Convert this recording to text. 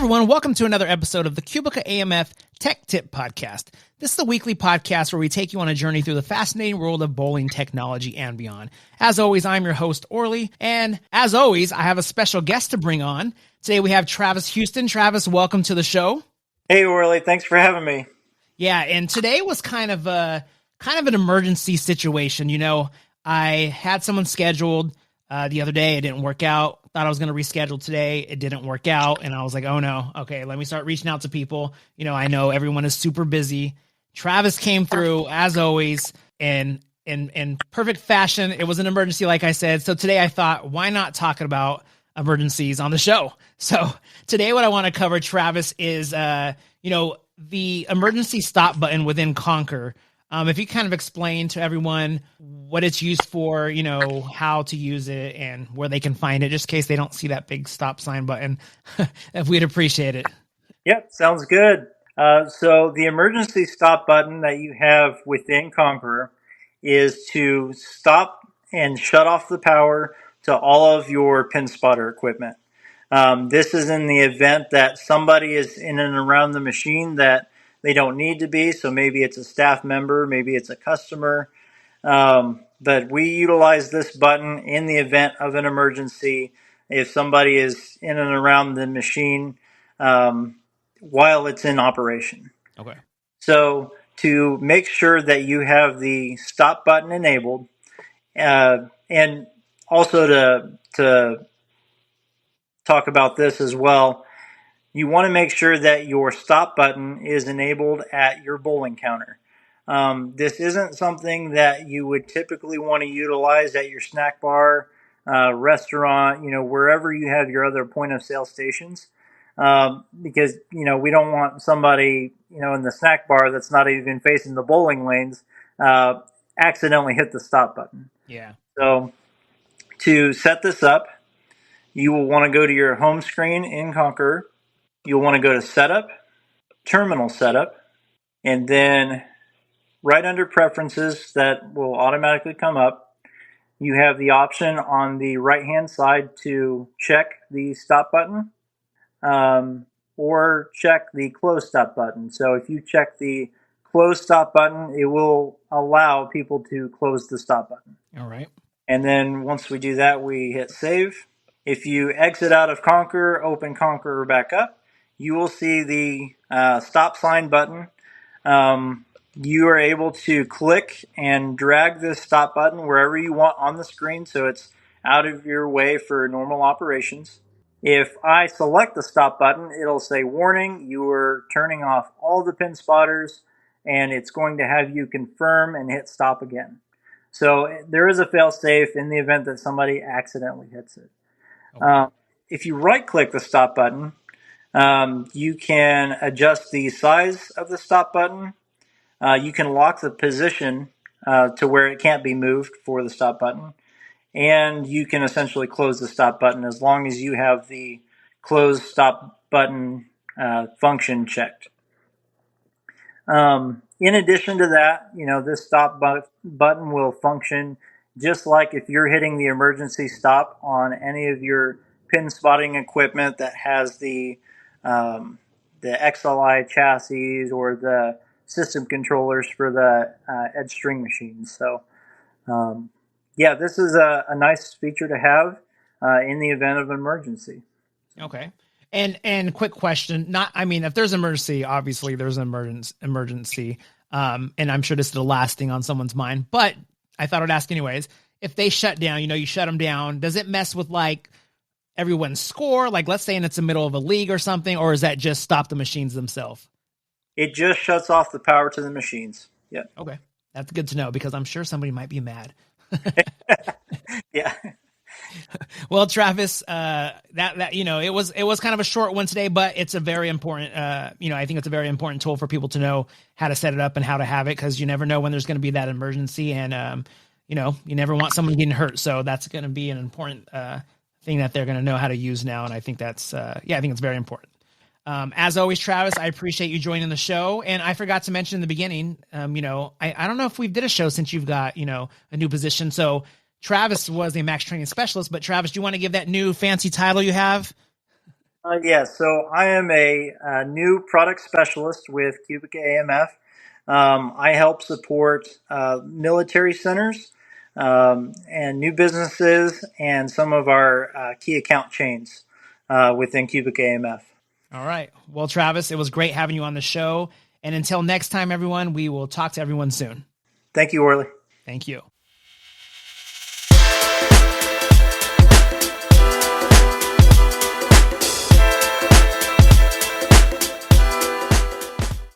everyone. Welcome to another episode of the QubicaAMF Tech Tip Podcast. This is the weekly podcast where we take you on a journey through the fascinating world of bowling technology and beyond. As always, I'm your host, Orly, and as always, I have a special guest to bring on. Today we have Travis Huston. Travis, welcome to the show. Hey, Orly. Thanks for having me. Yeah, and today was kind of an emergency situation. You know, I had someone scheduled the other day. It didn't work out. Thought I was going to reschedule today. It didn't work out. And I was like, oh no. Okay, let me start reaching out to people. You know, I know everyone is super busy. Travis came through as always in perfect fashion. It was an emergency, like I said. So today I thought, why not talk about emergencies on the show? So today what I want to cover, Travis, is, the emergency stop button within Conquer. If you kind of explain to everyone what it's used for, you know, how to use it and where they can find it, just in case they don't see that big stop sign button, if we'd appreciate it. Yep, sounds good. So the emergency stop button that you have within Conqueror is to stop and shut off the power to all of your pin spotter equipment. This is in the event that somebody is in and around the machine that they don't need to be. So maybe it's a staff member, maybe it's a customer. But we utilize this button in the event of an emergency if somebody is in and around the machine while it's in operation. Okay. So to make sure that you have the stop button enabled, and also to talk about this as well, you want to make sure that your stop button is enabled at your bowling counter. This isn't something that you would typically want to utilize at your snack bar, restaurant, wherever you have your other point of sale stations. Because, we don't want somebody, in the snack bar that's not even facing the bowling lanes, accidentally hit the stop button. Yeah. So to set this up, you will want to go to your home screen in Conqueror. You'll want to go to Setup, Terminal Setup, and then right under Preferences that will automatically come up, you have the option on the right-hand side to check the stop button or check the close stop button. So if you check the close stop button, it will allow people to close the stop button. All right. And then once we do that, we hit Save. If you exit out of Conqueror, open Conqueror back up, you will see the stop sign button. You are able to click and drag this stop button wherever you want on the screen, so it's out of your way for normal operations. If I select the stop button, it'll say, warning, you are turning off all the pin spotters, and it's going to have you confirm and hit stop again. So there is a fail-safe in the event that somebody accidentally hits it. Okay. If you right-click the stop button, you can adjust the size of the stop button. You can lock the position to where it can't be moved for the stop button. And you can essentially close the stop button as long as you have the close stop button function checked. In addition to that, this stop button will function just like if you're hitting the emergency stop on any of your pin spotting equipment that has the XLI chassis or the system controllers for the edge string machines. So, this is a nice feature to have in the event of an emergency. Okay. And quick question, if there's an emergency, obviously there's an emergency. And I'm sure this is the last thing on someone's mind, but I thought I'd ask anyways. If they shut down, you shut them down, does it mess with everyone's score? Let's say it's the middle of a league or something, or is that just stop the machines themselves? It just shuts off the power to the machines. Yeah. Okay. That's good to know because I'm sure somebody might be mad. Yeah. Well, Travis, it was kind of a short one today, but it's a very important, I think it's a very important tool for people to know how to set it up and how to have it, because you never know when there's going to be that emergency, and you never want someone getting hurt. So that's going to be an important thing that they're going to know how to use now, and I think that's I think it's very important. As always, Travis, I appreciate you joining the show. And I forgot to mention in the beginning, I don't know if we did a show since you've got, a new position. So Travis was a max training specialist, but Travis, do you want to give that new fancy title you have? Yeah, so I am a new product specialist with QubicaAMF. I help support military centers and new businesses and some of our key account chains within QubicaAMF. All right. Well, Travis, it was great having you on the show. And until next time, everyone, we will talk to everyone soon. Thank you, Orly. Thank you.